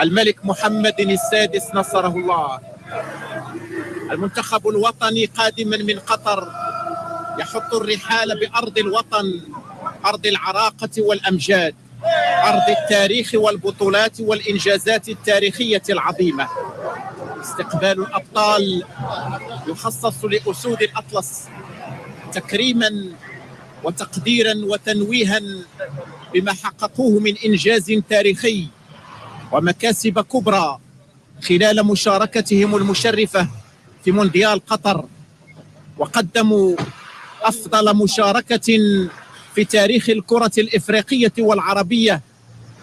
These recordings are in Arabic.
الملك محمد السادس نصره الله. المنتخب الوطني قادما من قطر يحط الرحال بأرض الوطن، أرض العراقة والأمجاد، أرض التاريخ والبطولات والإنجازات التاريخية العظيمة. استقبال الأبطال يخصص لأسود الأطلس تكريما وتقديرا وتنويها بما حققوه من إنجاز تاريخي ومكاسب كبرى خلال مشاركتهم المشرفة في مونديال قطر، وقدموا أفضل مشاركة في تاريخ الكرة الإفريقية والعربية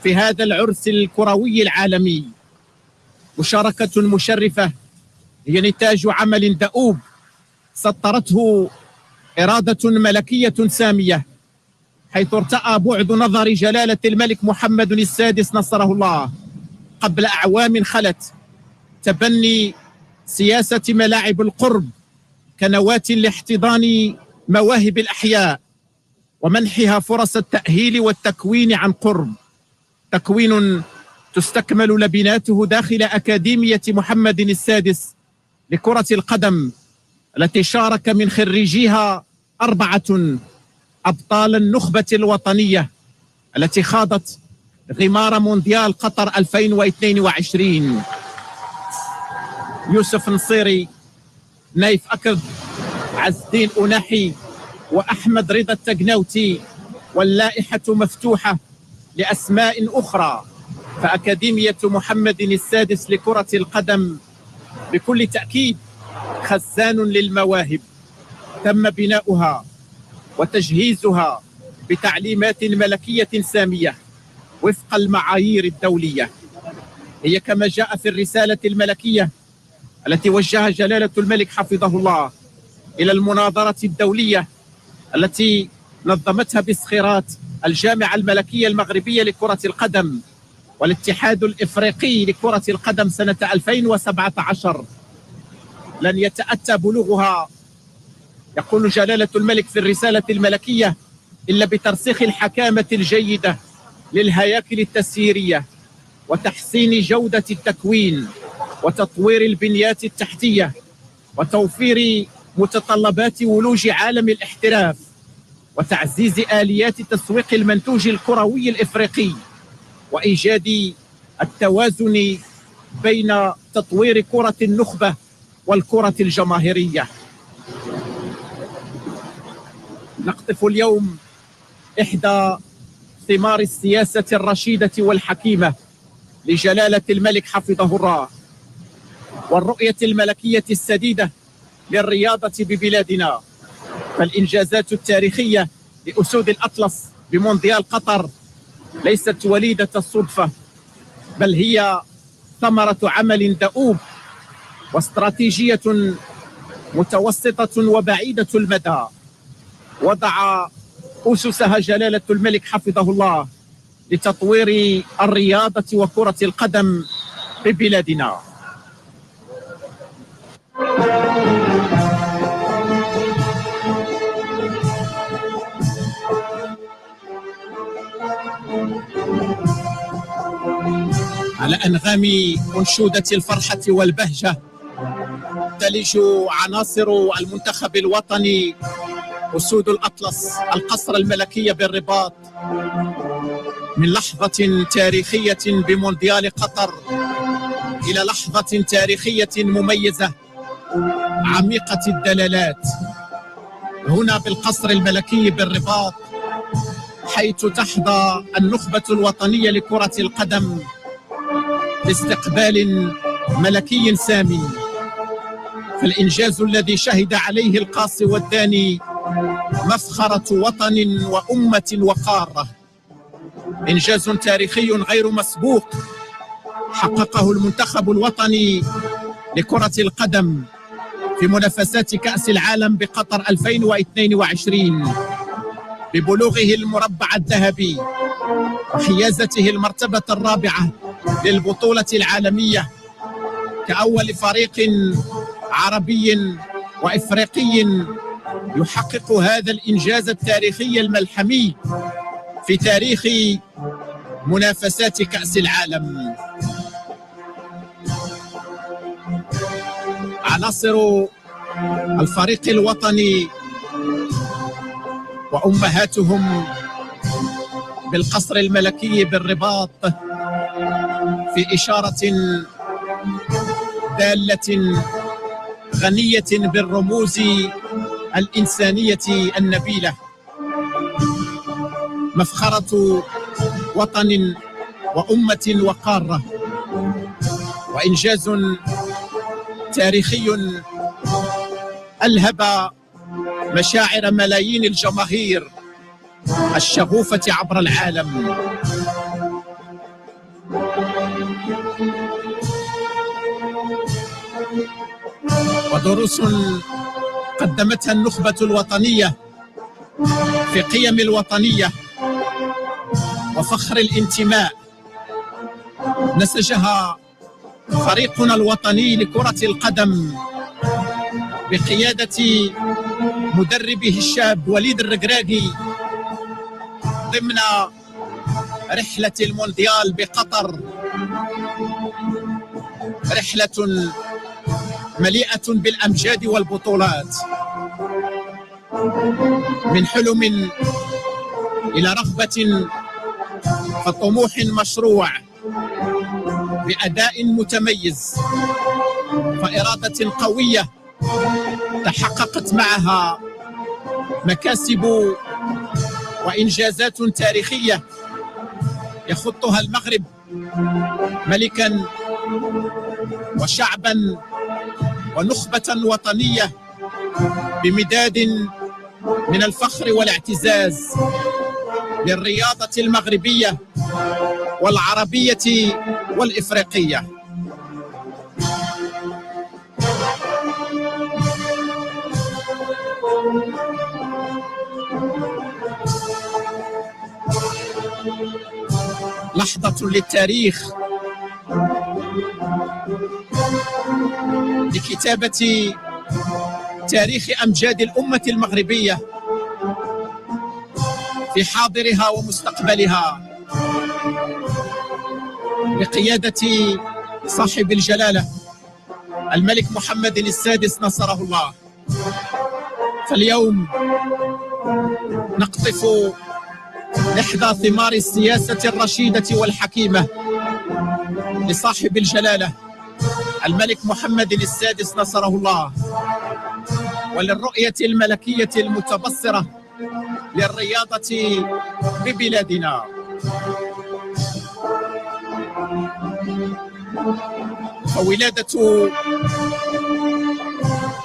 في هذا العرس الكروي العالمي. مشاركة مشرفة هي نتاج عمل دؤوب سطرته إرادة ملكية سامية، حيث ارتأى بعد نظر جلالة الملك محمد السادس نصره الله قبل أعوام خلت تبني سياسة ملاعب القرب كنواة لاحتضان مواهب الأحياء ومنحها فرص التأهيل والتكوين عن قرب، تكوين تستكمل لبناته داخل أكاديمية محمد السادس لكرة القدم التي شارك من خريجيها 4 أبطال النخبة الوطنية التي خاضت غمار مونديال قطر 2022. يوسف نصيري، نايف أكرد، عز الدين أناحي، وأحمد رضا التقناوتي، واللائحة مفتوحة لأسماء أخرى. فأكاديمية محمد السادس لكرة القدم بكل تأكيد خزان للمواهب تم بناؤها وتجهيزها بتعليمات ملكية سامية وفق المعايير الدولية. هي كما جاء في الرسالة الملكية التي وجهها جلالة الملك حفظه الله إلى المناظرة الدولية التي نظمتها بسخيرات الجامعة الملكية المغربية لكرة القدم والاتحاد الإفريقي لكرة القدم سنة 2017. لن يتأتى بلوغها، يقول جلالة الملك في الرسالة الملكية، إلا بترسيخ الحكامة الجيدة للهياكل التسييرية وتحسين جودة التكوين وتطوير البنيات التحتية وتوفير متطلبات ولوج عالم الاحتراف وتعزيز آليات تسويق المنتوج الكروي الإفريقي وإيجاد التوازن بين تطوير كرة النخبة والكرة الجماهيرية. نقطف اليوم إحدى ثمار السياسة الرشيدة والحكيمة لجلالة الملك حفظه الله والرؤية الملكية السديدة للرياضة ببلادنا. فالإنجازات التاريخية لأسود الأطلس بمونديال قطر ليست وليدة الصدفة، بل هي ثمرة عمل دؤوب واستراتيجية متوسطة وبعيدة المدى وضع أسسها جلالة الملك حفظه الله لتطوير الرياضة وكرة القدم ببلادنا. على أنغام أنشودة الفرحة والبهجة تلج عناصر المنتخب الوطني أسود الأطلس القصر الملكي بالرباط من لحظة تاريخية بمونديال قطر إلى لحظة تاريخية مميزة عميقة الدلالات هنا بالقصر الملكي بالرباط، حيث تحظى النخبة الوطنية لكرة القدم باستقبال ملكي سامي. فالإنجاز الذي شهد عليه القاصي والداني مفخرة وطن وأمة وقارة، إنجاز تاريخي غير مسبوق حققه المنتخب الوطني لكرة القدم في منافسات كأس العالم بقطر 2022 ببلوغه المربع الذهبي وحيازته المرتبة الرابعة للبطولة العالمية كأول فريق عربي وإفريقي يحقق هذا الإنجاز التاريخي الملحمي في تاريخ منافسات كأس العالم. عناصر الفريق الوطني وأمهاتهم بالقصر الملكي بالرباط في إشارة دالة غنية بالرموز الإنسانية النبيلة، مفخرة وطن وأمة وقارة، وإنجاز تاريخي ألهب مشاعر ملايين الجماهير الشغوفة عبر العالم. ودروس قدمتها النخبة الوطنية في قيم الوطنية وفخر الانتماء نسجها فريقنا الوطني لكرة القدم بقيادة مدربه الشاب وليد الركراكي ضمن رحلة المونديال بقطر، رحلة مليئة بالأمجاد والبطولات، من حلم إلى رغبة فطموح مشروع بأداء متميز، فإرادة قوية تحققت معها مكاسب وإنجازات تاريخية يخطها المغرب ملكا وشعبا ونخبة وطنية بمداد من الفخر والاعتزاز للرياضة المغربية والعربية والإفريقية. لحظة للتاريخ لكتابة تاريخ أمجاد الأمة المغربية في حاضرها ومستقبلها بقيادة صاحب الجلالة الملك محمد السادس نصره الله. فاليوم نقطف إحدى ثمار السياسة الرشيدة والحكيمة لصاحب الجلالة الملك محمد السادس نصره الله، وللرؤية الملكية المتبصرة للرياضة ببلادنا. فولادة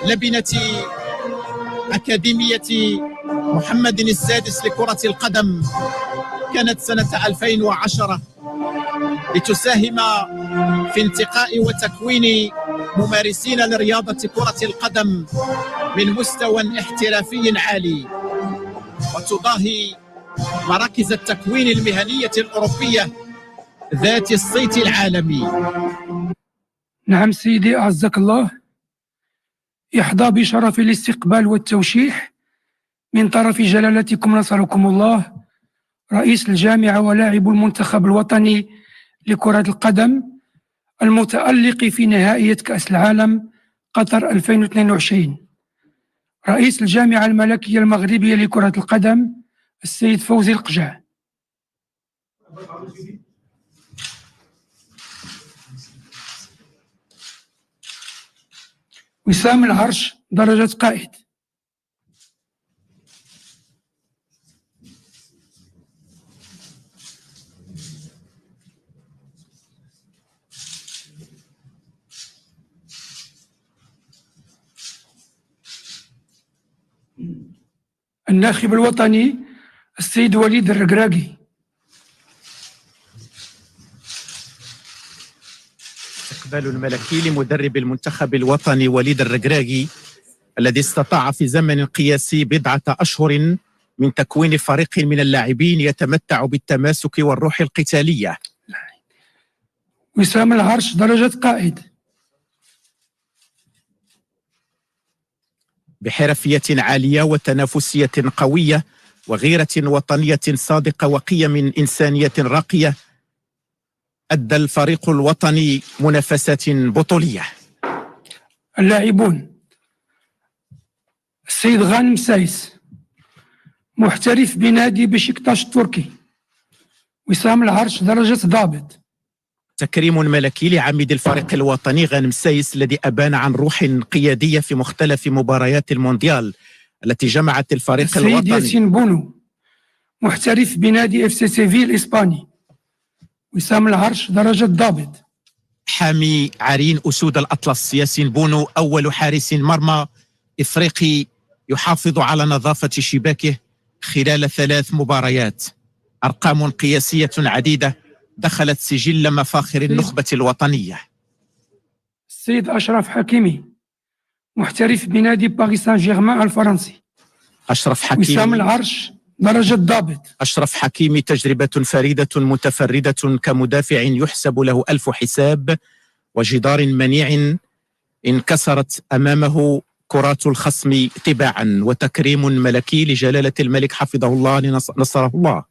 لبنة أكاديمية محمد السادس لكرة القدم كانت سنة 2010 لتساهم في انتقاء وتكوين ممارسين لرياضة كرة القدم من مستوى احترافي عالي، وتضاهي مراكز التكوين المهنية الأوروبية ذات الصيت العالمي. نعم سيدي أعزك الله، يحظى بشرف الاستقبال والتوشيح من طرف جلالتكم نصركم الله رئيس الجامعة ولاعب المنتخب الوطني لكرة القدم المتألق في نهائية كأس العالم قطر 2022، رئيس الجامعة الملكية المغربية لكرة القدم السيد فوزي القجع. وسام العرش درجة قائد. الناخب الوطني السيد وليد الركراكي. استقبال الملكي لمدرب المنتخب الوطني وليد الركراكي الذي استطاع في زمن قياسي بضعة أشهر من تكوين فريق من اللاعبين يتمتع بالتماسك والروح القتالية. وسام العرش درجة قائد. بحرفية عالية وتنافسية قوية وغيرة وطنية صادقة وقيم إنسانية راقية أدى الفريق الوطني منافسات بطولية. اللاعبون: السيد غانم سايس محترف بنادي بشكتاش التركي. وسام العرش درجة ضابط. تكريم ملكي لعميد الفريق الوطني غانم سايس الذي أبان عن روح قيادية في مختلف مباريات المونديال التي جمعت الفريق السيد الوطني. ياسين بونو محترف بنادي اف سي سيفيل الإسباني. وسام العرش درجة ضابط. حامي عرين أسود الأطلس ياسين بونو أول حارس مرمى إفريقي يحافظ على نظافة شباكه خلال 3 مباريات. أرقام قياسية عديدة دخلت سجل مفاخر النخبة الوطنية. السيد أشرف حكيمي محترف بنادي باريس سان جيرمان الفرنسي. أشرف وسام حكيمي العرش درجة ضابط. أشرف حكيمي تجربة فريدة متفردة كمدافع يحسب له 1000 حساب وجدار منيع انكسرت أمامه كرات الخصم تباعا. وتكريم ملكي لجلالة الملك حفظه الله نصره الله.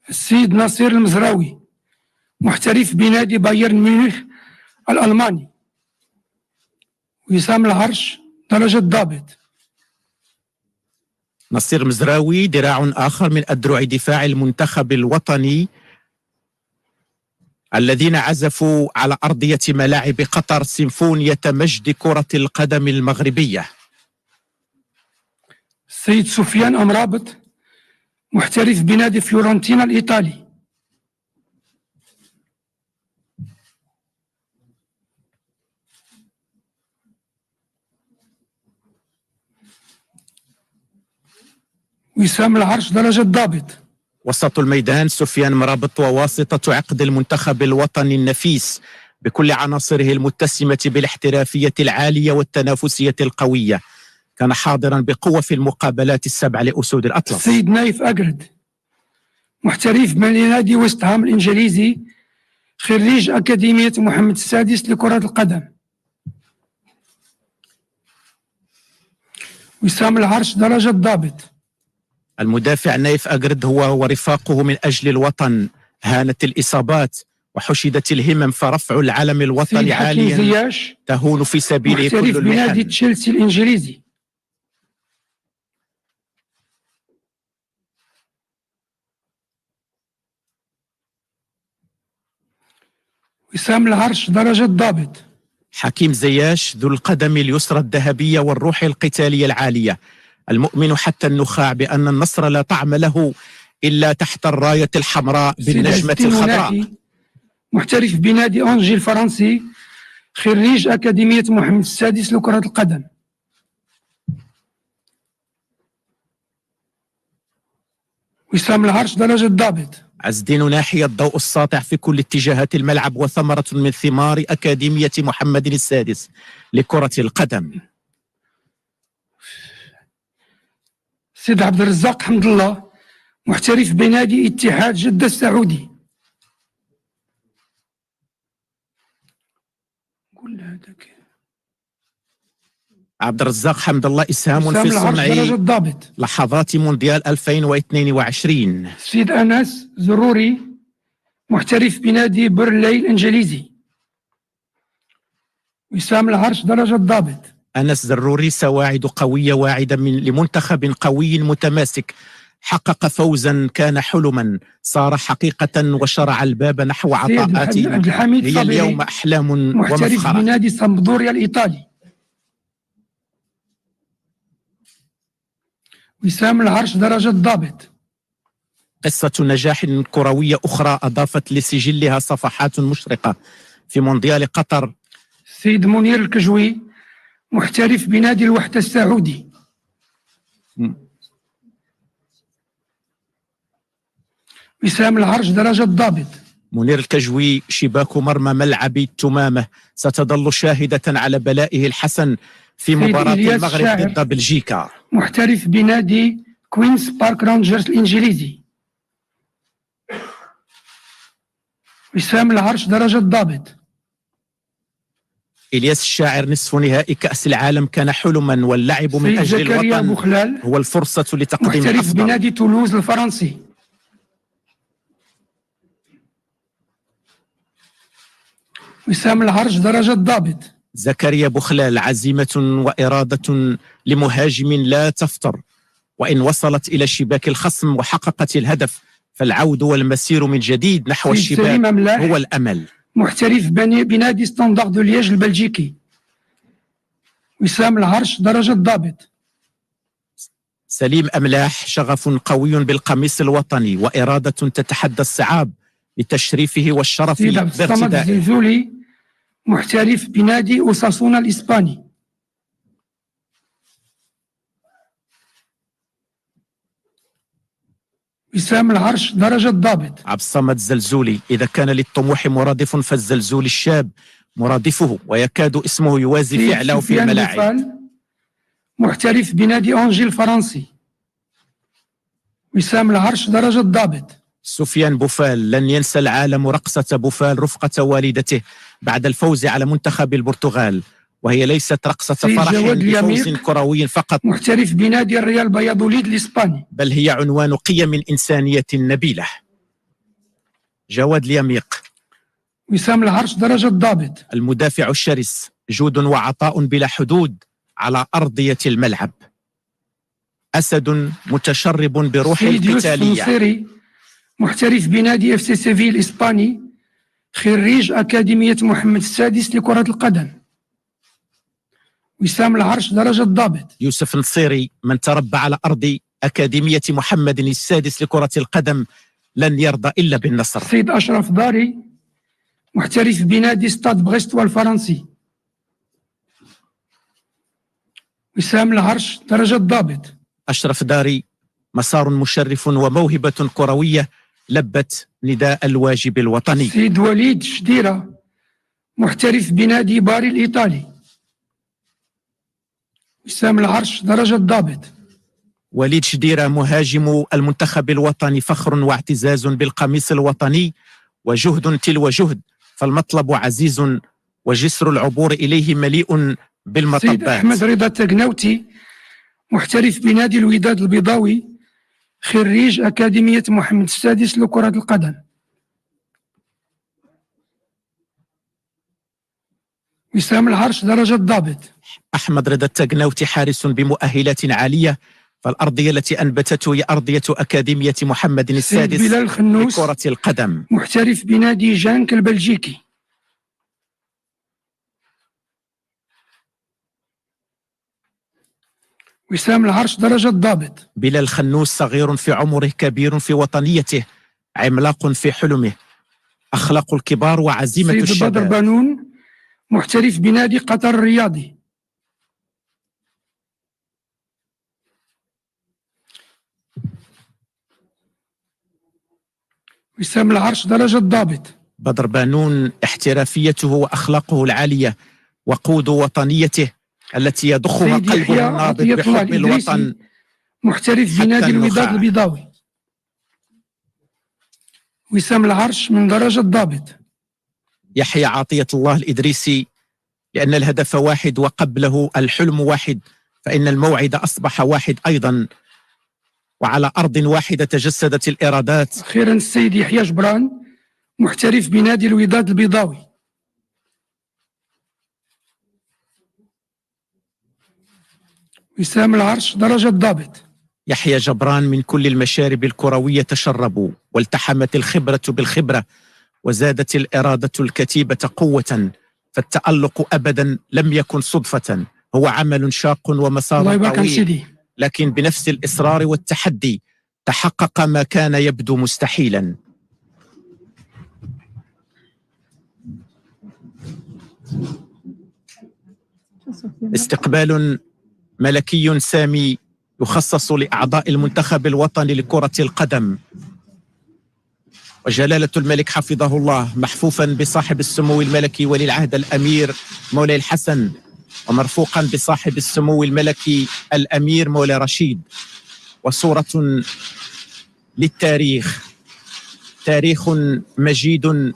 السيد نصير المزراوي محترف بنادي بايرن ميونخ الألماني. وسام العرش درجة ضابط. نصير مزراوي ذراع آخر من أذرع دفاع المنتخب الوطني الذين عزفوا على أرضية ملاعب قطر سيمفونية مجد كرة القدم المغربية. السيد سفيان أمرابط محترف بنادي فيورنتينا الإيطالي. وسام العرش درجة ضابط. وسط الميدان سفيان مرابط وواسطة عقد المنتخب الوطني النفيس بكل عناصره المتسمة بالاحترافية العالية والتنافسية القوية. كان حاضرا بقوة في المقابلات 7 لأسود الأطلس. السيد نايف أجرد محترف بنادي ويست هام الإنجليزي، خريج أكاديمية محمد السادس لكرة القدم. وسام العرش درجة ضابط. المدافع نايف أجرد هو ورفاقه من أجل الوطن هانت الإصابات وحشدت الهمم، فرفع العلم الوطني عاليا زياش تهون في سبيله كل محترف بنادي المحن. تشيلسي الإنجليزي. وسام العرش درجة ضابط. حكيم زياش ذو القدم اليسرى الذهبية والروح القتالية العالية، المؤمن حتى النخاع بأن النصر لا طعم له إلا تحت الراية الحمراء بالنجمة الخضراء. محترف بنادي أنجي الفرنسي، خريج أكاديمية محمد السادس لكرة القدم. وسام العرش درجة ضابط. عز الدين ناحية الضوء الساطع في كل اتجاهات الملعب وثمرة من ثمار أكاديمية محمد السادس لكرة القدم. سيد عبد الرزاق حمد الله محترف بنادي اتحاد جدة السعودي. عبد الرزاق حمد الله إسهام في صنع لحظات مونديال 2022. سيد أنس زروري محترف بنادي برلي الإنجليزي. وسام العرش درجة ضابط. أنس زروري سواعد قوية واعدة لمنتخب قوي متماسك، حقق فوزا كان حلما صار حقيقة وشرع الباب نحو عطاءات هي اليوم أحلام ومفخرة. محترف بنادي سامبدوريا الإيطالي. وسام العرش درجة ضابط. قصة نجاح كروية أخرى أضافت لسجلها صفحات مشرقة في مونديال قطر. السيد منير الكجوي محترف بنادي الوحدة السعودي. وسام العرش درجة ضابط. منير الكجوي شباك مرمى ملعب التمامة ستظل شاهدة على بلائه الحسن في مباراة المغرب ضد بلجيكا. محترف بنادي كوينز بارك رانجرز الإنجليزي. وسام العرش درجة ضابط. إلياس الشاعر نصف نهائي كأس العالم كان حلما، واللعب من أجل الوطن هو الفرصة لتقديم محترف الأفضل. بنادي تولوز الفرنسي. وسام العرش درجة ضابط. زكريا بوخلال: عزيمة وإرادة لمهاجم لا تفتر، وإن وصلت إلى شباك الخصم وحققت الهدف فالعود والمسير من جديد نحو الشباك هو الأمل. محترف بنادي ستاندار دو لياج البلجيكي. وسام العرش درجة ضابط. سليم أملاح: شغف قوي بالقميص الوطني وإرادة تتحدى الصعاب بتشريفه والشرف بارتدائه. الزلزولي: محترف بنادي أوساسونا الإسباني. وسام العرش درجة ضابط. عبد الصمد الزلزولي: إذا كان للطموح مرادف فالزلزول الشاب مرادفه، ويكاد اسمه يوازي فعله في الملاعب. محترف بنادي أنجي الفرنسي. وسام العرش درجة ضابط. سفيان بوفال: لن ينسى العالم رقصة بوفال رفقة والدته بعد الفوز على منتخب البرتغال، وهي ليست رقصة فرح بفوز كروي فقط. محترف بنادي الريال بياضوليد الإسباني، بل هي عنوان قيم إنسانية نبيلة. جواد اليميق: وسام العرش درجة ضابط. المدافع الشرس، جود وعطاء بلا حدود على أرضية الملعب. أسد متشرب بروح القتالية. محترف بنادي FC سيفيل الإسباني، خريج أكاديمية محمد السادس لكرة القدم. وسام العرش درجة ضابط. يوسف نصيري: من تربى على أرض أكاديمية محمد السادس لكرة القدم لن يرضى إلا بالنصر. سيد أشرف داري: محترف بنادي ستاد بغيست والفرنسي. وسام العرش درجة ضابط. أشرف داري: مسار مشرف وموهبة كروية لبت نداء الواجب الوطني. سيد وليد شديرة: محترف بنادي باري الإيطالي. وسام العرش درجة ضابط. وليد شديرة: مهاجم المنتخب الوطني، فخر واعتزاز بالقميص الوطني وجهد تلو جهد، فالمطلب عزيز وجسر العبور إليه مليء بالمطبات. سيد أحمد رضا التقناوتي: محترف بنادي الوداد البيضاوي، خريج أكاديمية محمد السادس لكرة القدم. وسام العرش درجة ضابط. أحمد رضا التقناوتي: حارس بمؤهلات عالية، فالأرضية التي أنبتته هي أرضية أكاديمية محمد السادس لكرة القدم. محترف بنادي جانك البلجيكي. وسام العرش درجة ضابط. بلال خنوس: صغير في عمره، كبير في وطنيته، عملاق في حلمه، أخلاق الكبار وعزيمة الشباب. سيد بدر بانون: محترف بنادي قطر الرياضي. وسام العرش درجة ضابط. بدر بانون: احترافيته وأخلاقه العالية وقود وطنيته التي يضخها قلبه النابض بحب الوطن. محترف بنادي الوداد البيضاوي. وسام العرش من درجة ضابط. يحيى عطية الله الإدريسي: لأن الهدف واحد وقبله الحلم واحد، فإن الموعد أصبح واحد أيضا، وعلى أرض واحدة تجسدت الإرادات. أخيرا السيد يحيى جبران: محترف بنادي الوداد البيضاوي. وسام العرش درجة ضابط. يحيى جبران: من كل المشارب الكروية تشربوا، والتحمت الخبرة بالخبرة، وزادت الإرادة الكتيبة قوة، فالتألق أبدا لم يكن صدفة، هو عمل شاق ومسار طويل، لكن بنفس الإصرار والتحدي تحقق ما كان يبدو مستحيلا. استقبال ملكي سامي يخصص لأعضاء المنتخب الوطني لكرة القدم، وجلالة الملك حفظه الله محفوفا بصاحب السمو الملكي ولي العهد الأمير مولاي الحسن، ومرفوقا بصاحب السمو الملكي الأمير مولاي رشيد، وصورة للتاريخ، تاريخ مجيد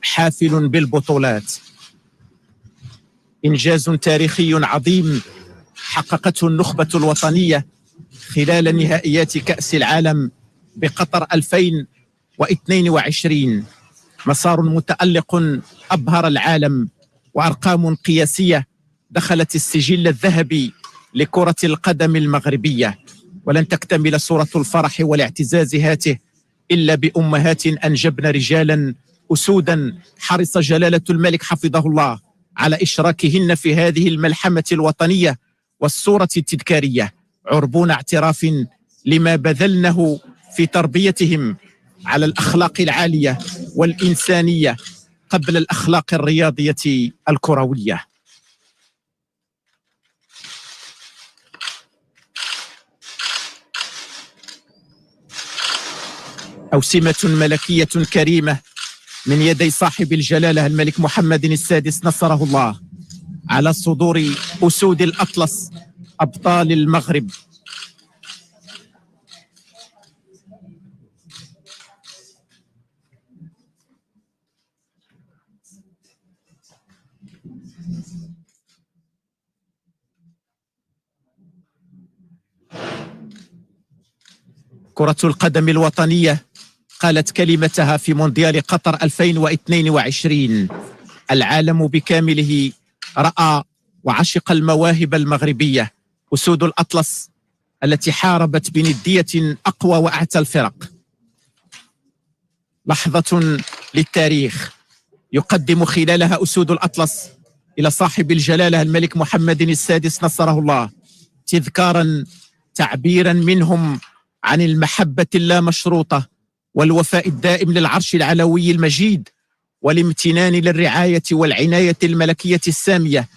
حافل بالبطولات، إنجاز تاريخي عظيم حققته النخبة الوطنية خلال نهائيات كأس العالم بقطر 2022. مسار متألق أبهر العالم وأرقام قياسية دخلت السجل الذهبي لكرة القدم المغربية. ولن تكتمل صورة الفرح والاعتزاز هاته إلا بأمهات أنجبن رجالا أسودا حرص جلالة الملك حفظه الله على إشراكهن في هذه الملحمة الوطنية والصورة التذكارية، عربون اعتراف لما بذلنه في تربيتهم على الأخلاق العالية والإنسانية قبل الأخلاق الرياضية الكروية. أوسمة ملكية كريمة من يدي صاحب الجلالة الملك محمد السادس نصره الله على صدور أسود الأطلس أبطال المغرب. كرة القدم الوطنية قالت كلمتها في مونديال قطر 2022. العالم بكامله رأى وعشق المواهب المغربية، أسود الأطلس التي حاربت بندية أقوى وأعتى الفرق. لحظة للتاريخ يقدم خلالها أسود الأطلس إلى صاحب الجلالة الملك محمد السادس نصره الله تذكارا تعبيرا منهم عن المحبة اللامشروطة والوفاء الدائم للعرش العلوي المجيد، والامتنان للرعاية والعناية الملكية السامية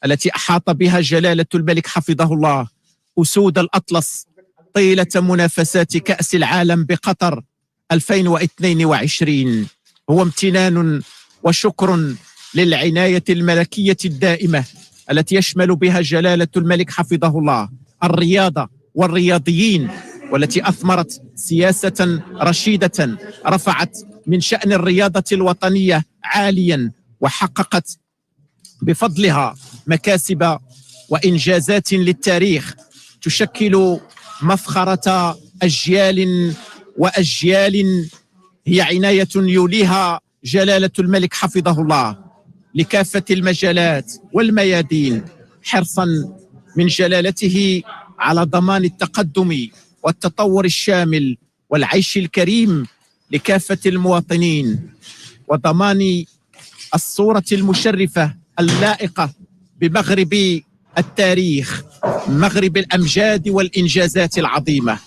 التي أحاط بها جلالة الملك حفظه الله أسود الأطلس طيلة منافسات كأس العالم بقطر 2022. هو امتنان وشكر للعناية الملكية الدائمة التي يشمل بها جلالة الملك حفظه الله الرياضة والرياضيين، والتي أثمرت سياسة رشيدة رفعت من شأن الرياضة الوطنية عاليا، وحققت بفضلها مكاسب وإنجازات للتاريخ تشكل مفخرة أجيال وأجيال. هي عناية يوليها جلالة الملك حفظه الله لكافة المجالات والميادين، حرصا من جلالته على ضمان التقدم والتطور الشامل والعيش الكريم لكافة المواطنين، وضمان الصورة المشرفة اللائقة بمغرب التاريخ، مغرب الأمجاد والإنجازات العظيمة.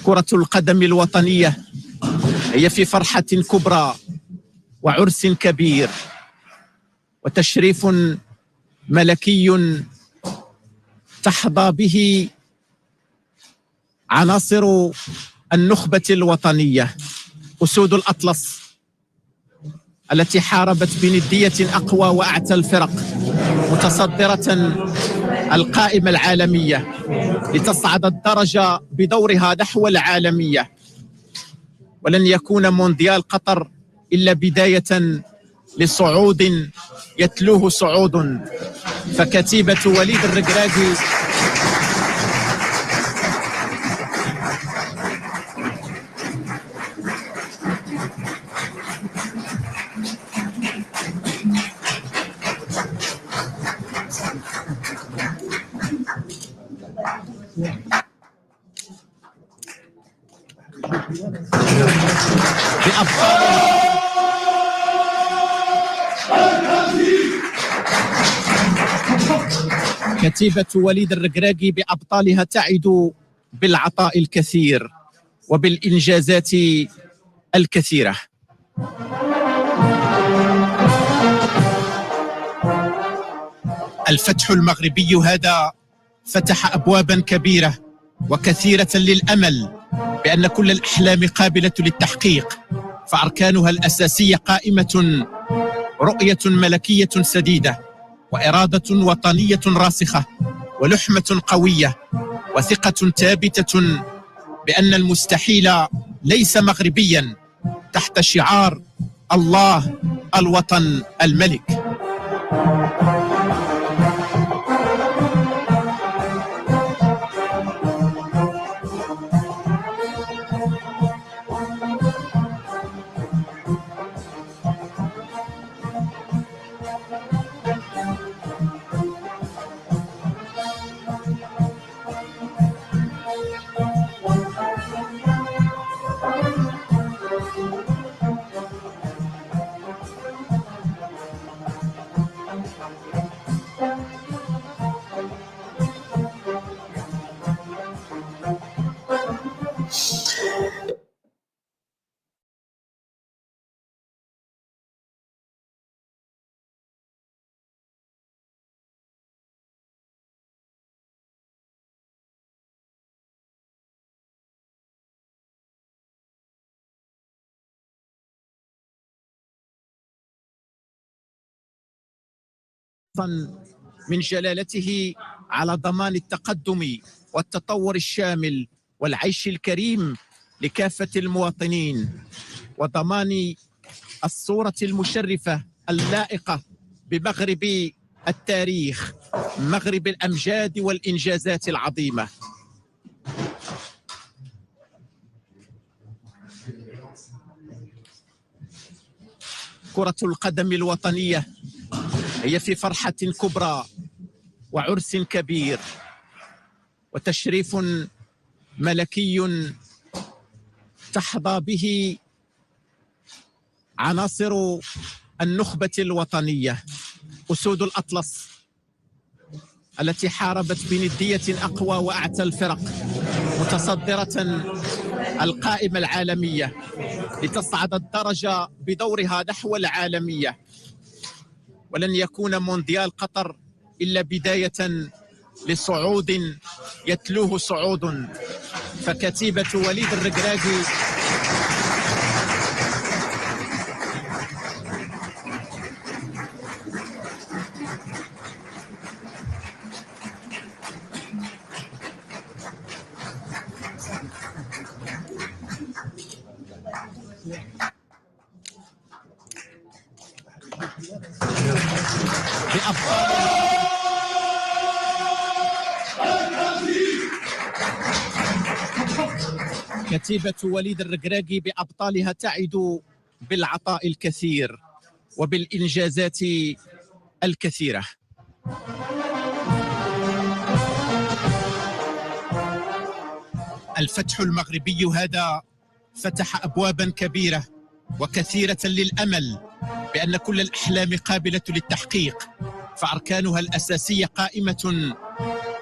كرة القدم الوطنية هي في فرحة كبرى وعرس كبير وتشريف ملكي تحظى به عناصر النخبة الوطنية، أسود الأطلس التي حاربت بندية أقوى وأعتى الفرق، متصدرة القائمة العالمية لتصعد الدرجة بدورها نحو العالمية. ولن يكون مونديال قطر إلا بداية لصعود يتلوه صعود، فكتيبة وليد الركراكي كتيبة وليد الركراكي بأبطالها تعد بالعطاء الكثير وبالإنجازات الكثيرة. الفتح المغربي هذا فتح أبوابا كبيرة وكثيرة للأمل بأن كل الأحلام قابلة للتحقيق، فأركانها الأساسية قائمة: رؤية ملكية سديدة، وإرادة وطنية راسخة، ولحمة قوية، وثقة ثابتة بأن المستحيل ليس مغربيا تحت شعار الله الوطن الملك. من جلالته على ضمان التقدم والتطور الشامل والعيش الكريم لكافة المواطنين، وضمان الصورة المشرفة اللائقة بمغرب التاريخ، مغرب الأمجاد والإنجازات العظيمة. كرة القدم الوطنية هي في فرحة كبرى وعرس كبير وتشريف ملكي تحظى به عناصر النخبة الوطنية، أسود الأطلس التي حاربت بندية أقوى وأعتى الفرق، متصدرة القائمة العالمية لتصعد الدرجة بدورها نحو العالمية. ولن يكون مونديال قطر إلا بداية لصعود يتلوه صعود، فكتيبة وليد الركراكي كتيبة وليد الركراكي بأبطالها تعد بالعطاء الكثير وبالإنجازات الكثيرة. الفتح المغربي هذا فتح أبوابا كبيرة وكثيرة للأمل بأن كل الأحلام قابلة للتحقيق، فأركانها الأساسية قائمة: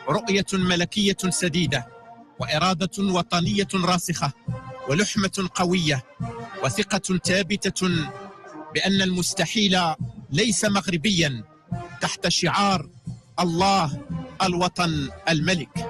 رؤية ملكية سديدة، وإرادة وطنية راسخة، ولحمة قوية، وثقة ثابتة بأن المستحيل ليس مغربيا تحت شعار الله الوطن الملك.